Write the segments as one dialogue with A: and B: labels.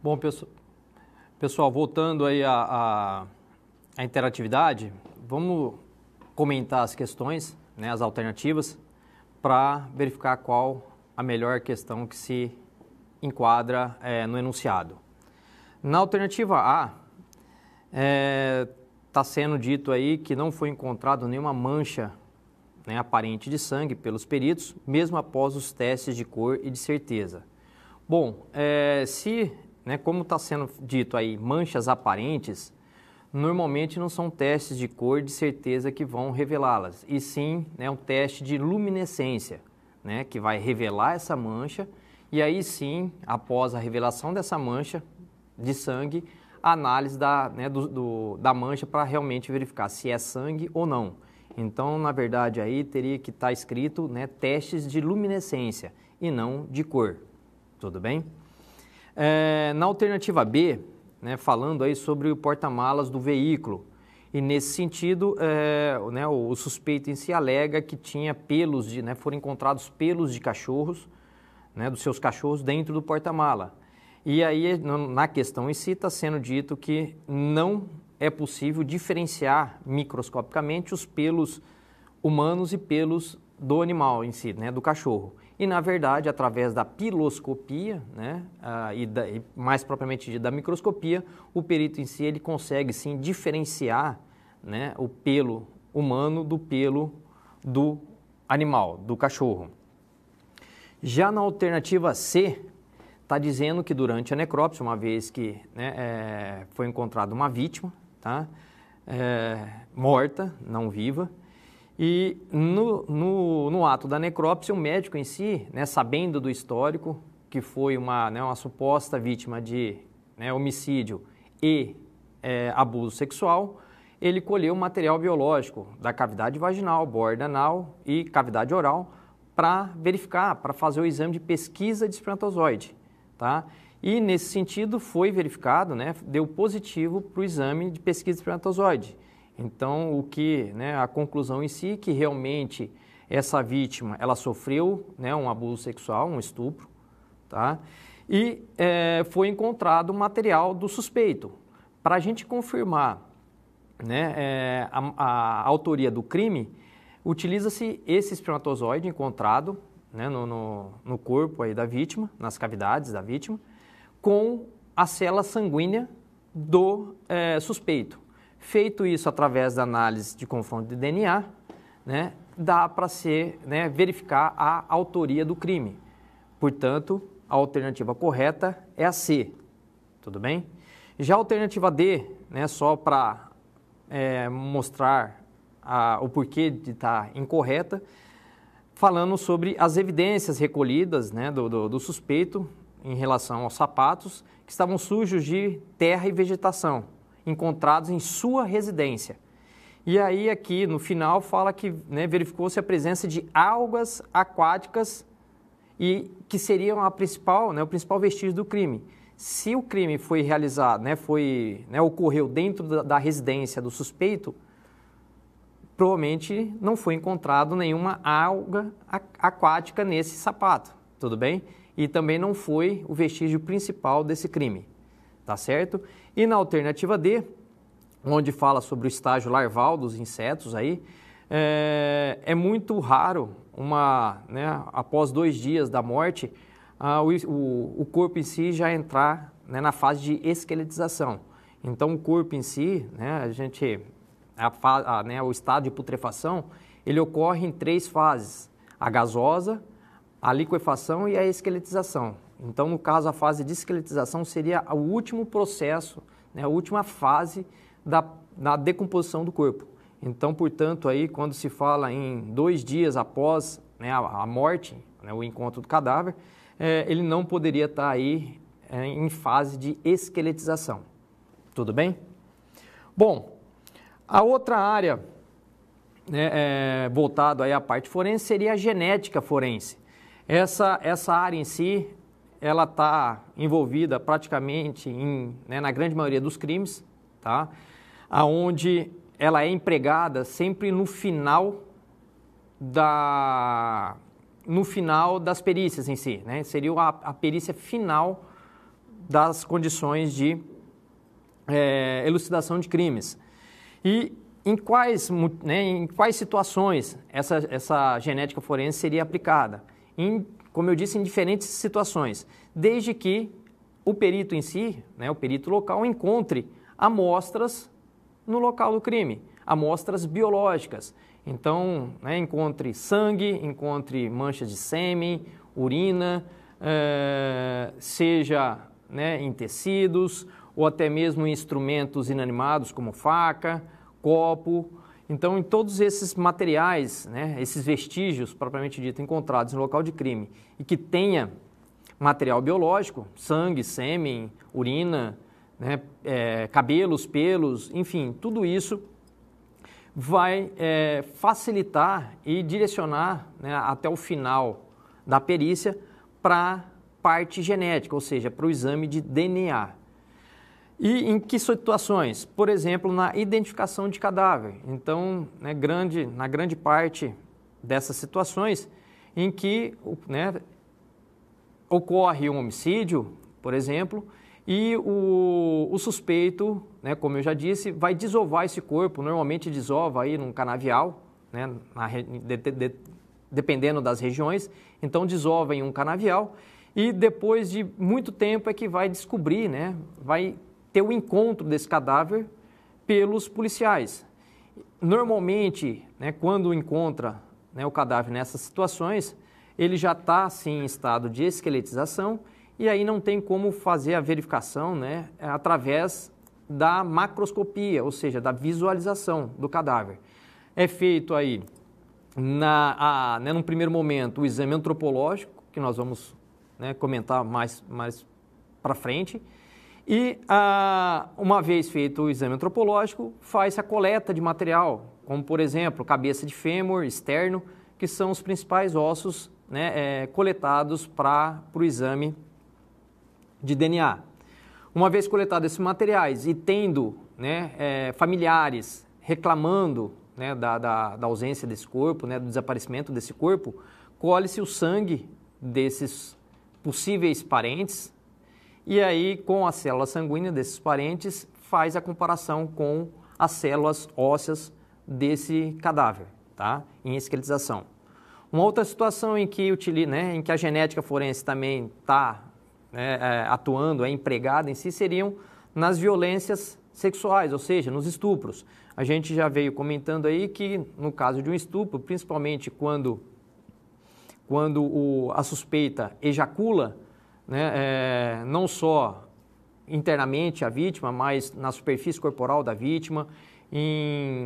A: Bom, pessoal, voltando aí à interatividade, vamos comentar as questões, né, as alternativas, para verificar qual a melhor questão que se enquadra no enunciado. Na alternativa A, está sendo dito aí que não foi encontrado nenhuma mancha, né, aparente de sangue pelos peritos, mesmo após os testes de cor e de certeza. Bom, como está sendo dito aí, manchas aparentes, normalmente não são testes de cor e de certeza que vão revelá-las, e sim, né, um teste de luminescência, né, que vai revelar essa mancha, e aí sim, após a revelação dessa mancha de sangue, a análise da mancha para realmente verificar se é sangue ou não. Então, na verdade, aí teria que estar escrito, né, testes de luminescência e não de cor. Tudo bem? Na alternativa B, né, falando aí sobre o porta-malas do veículo, e nesse sentido, o suspeito em si alega que tinha pelos, foram encontrados pelos de cachorros, né, dos seus cachorros dentro do porta-mala. E aí, na questão em si, está sendo dito que não é possível diferenciar microscopicamente os pelos humanos e pelos do animal em si, né, do cachorro. E, na verdade, através da piloscopia, né, e mais propriamente da microscopia, o perito em si ele consegue, sim, diferenciar, né, o pelo humano do pelo do animal, do cachorro. Já na alternativa C, está dizendo que durante a necrópsia, uma vez que, né, foi encontrada uma vítima, tá, morta, não viva, e no ato da necrópsia, o médico em si, né, sabendo do histórico, que foi uma suposta vítima de, né, homicídio e abuso sexual, ele colheu material biológico da cavidade vaginal, borda anal e cavidade oral para verificar, para fazer o exame de pesquisa de espermatozoide. Tá? E nesse sentido foi verificado, né, deu positivo para o exame de pesquisa de espermatozoide. Então, a conclusão em si que realmente essa vítima, ela sofreu, né, um abuso sexual, um estupro, tá? E foi encontrado o material do suspeito. Para a gente confirmar, né, a autoria do crime, utiliza-se esse espermatozoide encontrado, né, no corpo aí da vítima, nas cavidades da vítima, com a célula sanguínea do suspeito. Feito isso através da análise de confronto de DNA, né, dá para verificar a autoria do crime. Portanto, a alternativa correta é a C. Tudo bem? Já a alternativa D, né, só para mostrar o porquê de estar incorreta, falando sobre as evidências recolhidas, né, do suspeito em relação aos sapatos que estavam sujos de terra e vegetação, encontrados em sua residência. E aí aqui no final fala que, né, verificou-se a presença de algas aquáticas e que seriam o principal vestígio do crime. Se o crime foi realizado, ocorreu dentro da residência do suspeito, provavelmente não foi encontrado nenhuma alga aquática nesse sapato, tudo bem? E também não foi o vestígio principal desse crime, tá certo? E na alternativa D, onde fala sobre o estágio larval dos insetos aí, é muito raro, após 2 dias da morte, o corpo em si já entrar, né, na fase de esqueletização. Então o corpo em si, né, o estado de putrefação, ele ocorre em 3 fases: a gasosa, a liquefação e a esqueletização. Então, no caso, a fase de esqueletização seria o último processo, né, a última fase da decomposição do corpo. Então, portanto, aí, quando se fala em 2 dias após, né, a morte, né, o encontro do cadáver, ele não poderia estar aí em fase de esqueletização. Tudo bem? Bom, a outra área, né, voltada aí à parte forense seria a genética forense. Essa área em si, ela está envolvida praticamente na grande maioria dos crimes, tá? Onde ela é empregada sempre no final das perícias em si, né? Seria a perícia final das condições de elucidação de crimes. E em quais situações essa genética forense seria aplicada? Como eu disse, em diferentes situações, desde que o perito em si, o perito local, encontre amostras no local do crime, amostras biológicas. Então, encontre sangue, encontre manchas de sêmen, urina, seja em tecidos ou até mesmo em instrumentos inanimados como faca, copo. Então, em todos esses materiais, esses vestígios propriamente dito encontrados no local de crime e que tenha material biológico, sangue, sêmen, urina, cabelos, pelos, enfim, tudo isso vai facilitar e direcionar até o final da perícia para a parte genética, ou seja, para o exame de DNA. E em que situações? Por exemplo, na identificação de cadáver. Então, na grande parte dessas situações em que ocorre um homicídio, por exemplo, e o suspeito, como eu já disse, vai desovar esse corpo, normalmente desova aí num canavial, dependendo das regiões, então desova em um canavial e depois de muito tempo é que vai descobrir, vai ter o encontro desse cadáver pelos policiais. Normalmente, quando encontra o cadáver nessas situações, ele já está, sim, em estado de esqueletização e aí não tem como fazer a verificação através da macroscopia, ou seja, da visualização do cadáver. É feito aí, num primeiro momento, o exame antropológico, que nós vamos comentar mais para frente, e uma vez feito o exame antropológico, faz a coleta de material, como por exemplo, cabeça de fêmur, externo, que são os principais ossos coletados para o exame de DNA. Uma vez coletados esses materiais e tendo familiares reclamando da ausência desse corpo, do desaparecimento desse corpo, colhe-se o sangue desses possíveis parentes e aí com a célula sanguínea desses parentes faz a comparação com as células ósseas desse cadáver, em esqueletização. Uma outra situação em que a genética forense também está atuando, empregada em si, seriam nas violências sexuais, ou seja, nos estupros. A gente já veio comentando aí que no caso de um estupro, principalmente quando a suspeita ejacula, não só internamente a vítima, mas na superfície corporal da vítima,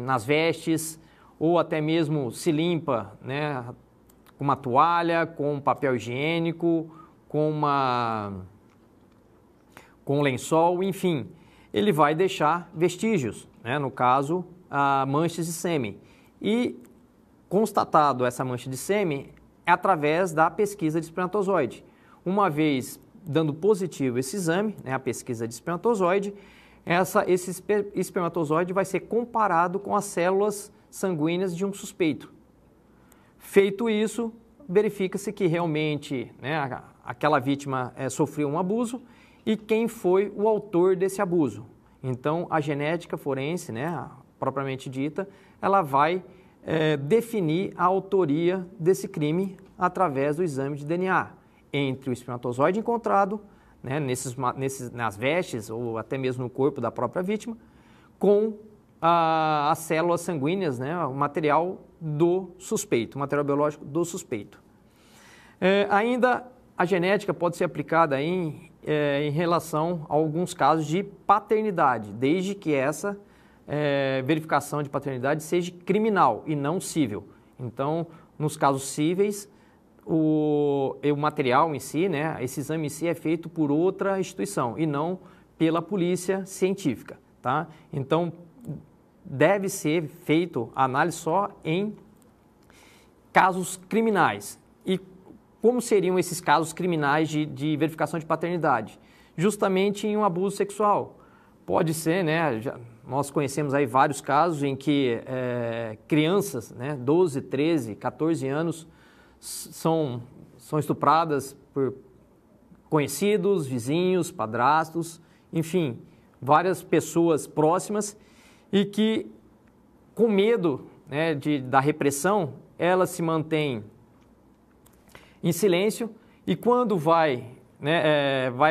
A: nas vestes, ou até mesmo se limpa com uma toalha, com um papel higiênico, com um lençol, enfim, ele vai deixar vestígios, no caso, manchas de sêmen. E constatado essa mancha de sêmen é através da pesquisa de espermatozoide. Uma vez dando positivo esse exame, a pesquisa de espermatozoide, esse espermatozoide vai ser comparado com as células sanguíneas de um suspeito. Feito isso, verifica-se que realmente aquela vítima sofreu um abuso e quem foi o autor desse abuso. Então, a genética forense, propriamente dita, ela vai definir a autoria desse crime através do exame de DNA entre o espermatozoide encontrado, nas vestes ou até mesmo no corpo da própria vítima, com as células sanguíneas, o material do suspeito, o material biológico do suspeito. Ainda a genética pode ser aplicada em relação a alguns casos de paternidade, desde que essa verificação de paternidade seja criminal e não civil. Então, nos casos cíveis, o material em si, esse exame em si é feito por outra instituição e não pela polícia científica, Então, deve ser feito a análise só em casos criminais. E como seriam esses casos criminais de verificação de paternidade? Justamente em um abuso sexual. Pode ser, nós conhecemos aí vários casos em que crianças, 12, 13, 14 anos, são estupradas por conhecidos, vizinhos, padrastos, enfim, várias pessoas próximas e que, com medo, né, da repressão, elas se mantêm em silêncio e quando vai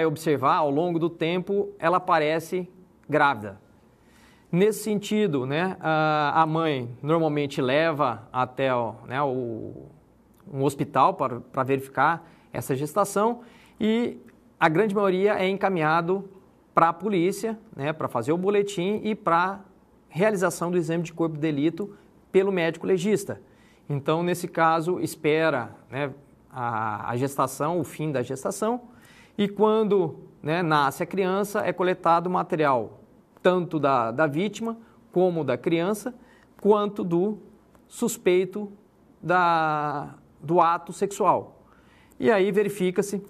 A: observar ao longo do tempo, ela aparece grávida. Nesse sentido, né, a mãe normalmente leva até um hospital para verificar essa gestação e a grande maioria é encaminhado para a polícia, né, para fazer o boletim e para realização do exame de corpo de delito pelo médico legista. Então, nesse caso, espera, né, a gestação, o fim da gestação, e quando, né, nasce a criança, é coletado material tanto da vítima, como da criança, quanto do suspeito do ato sexual. E aí verifica-se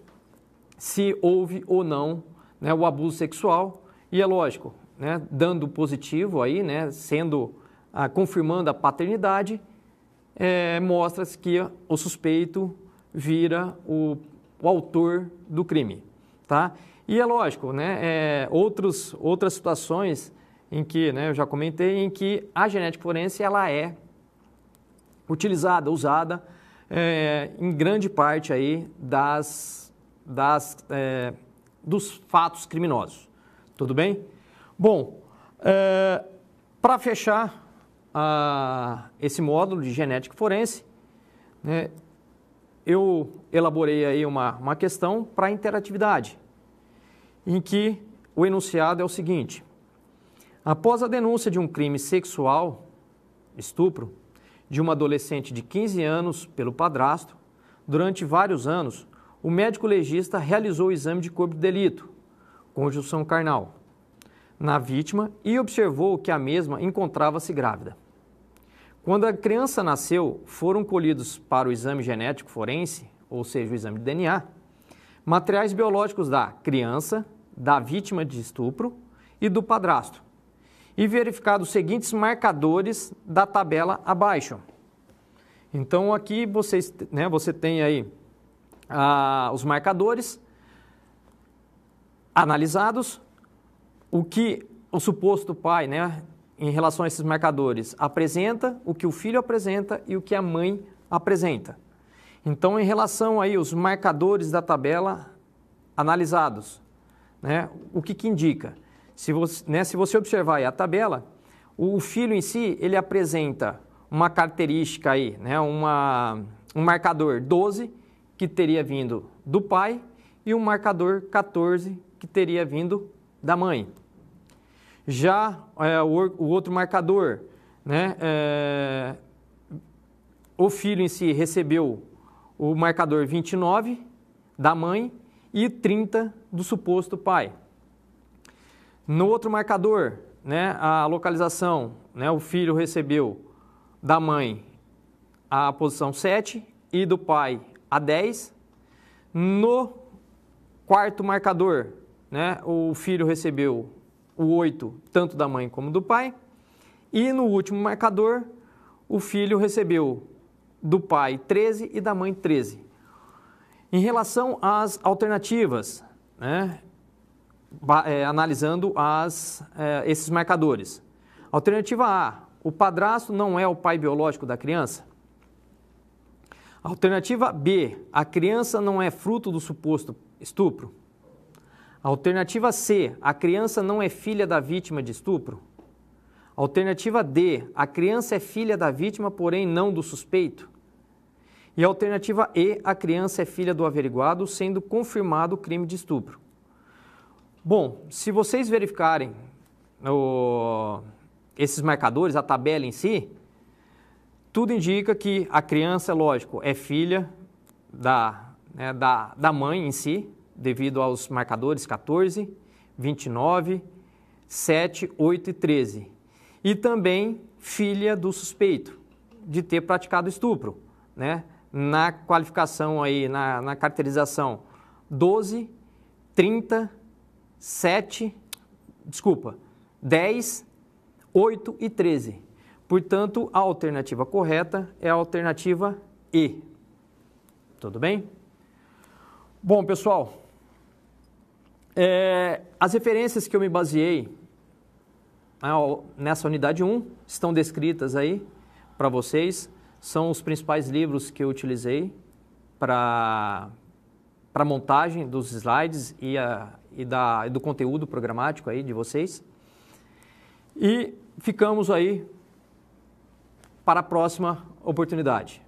A: se houve ou não, né, o abuso sexual, e é lógico, né, dando positivo aí, né, confirmando a paternidade, mostra-se que o suspeito vira o autor do crime, tá? E é lógico, né, outras situações em que, né, eu já comentei, em que a genética forense ela é usada em grande parte aí dos fatos criminosos. Tudo bem? Bom, para fechar esse módulo de genética forense, né, eu elaborei aí uma questão para interatividade, em que o enunciado é o seguinte: após a denúncia de um crime sexual, estupro, de uma adolescente de 15 anos pelo padrasto, durante vários anos, o médico legista realizou o exame de corpo de delito, conjunção carnal, na vítima e observou que a mesma encontrava-se grávida. Quando a criança nasceu, foram colhidos para o exame genético forense, ou seja, o exame de DNA, materiais biológicos da criança, da vítima de estupro e do padrasto, e verificados os seguintes marcadores da tabela abaixo. Então, aqui você tem aí os marcadores analisados, o que o suposto pai, né, em relação a esses marcadores, apresenta, o que o filho apresenta e o que a mãe apresenta. Então, em relação aí aos marcadores da tabela analisados, né, o que indica? Se você observar aí a tabela, o filho em si, ele apresenta uma característica aí, né, um marcador 12, que teria vindo do pai, e um marcador 14, que teria vindo da mãe. Já o outro marcador, né, o filho em si recebeu o marcador 29 da mãe e 30 do suposto pai. No outro marcador, né, a localização, né, o filho recebeu da mãe a posição 7 e do pai a 10. No quarto marcador, né, o filho recebeu o 8, tanto da mãe como do pai. E no último marcador, o filho recebeu do pai 13 e da mãe 13. Em relação às alternativas, né, analisando esses marcadores. Alternativa A, o padrasto não é o pai biológico da criança. Alternativa B, a criança não é fruto do suposto estupro. Alternativa C, a criança não é filha da vítima de estupro. Alternativa D, a criança é filha da vítima, porém não do suspeito. E a alternativa E, a criança é filha do averiguado, sendo confirmado o crime de estupro. Bom, se vocês verificarem esses marcadores, a tabela em si, tudo indica que a criança, lógico, é filha da mãe em si, devido aos marcadores 14, 29, 7, 8 e 13. E também filha do suspeito de ter praticado estupro, né? Na qualificação aí, na caracterização 12, 30, 10, 8 e 13. Portanto, a alternativa correta é a alternativa E. Tudo bem? Bom, pessoal, As referências que eu me baseei nessa unidade 1 estão descritas aí para vocês. São os principais livros que eu utilizei para a montagem dos slides e do conteúdo programático aí de vocês. E ficamos aí para a próxima oportunidade.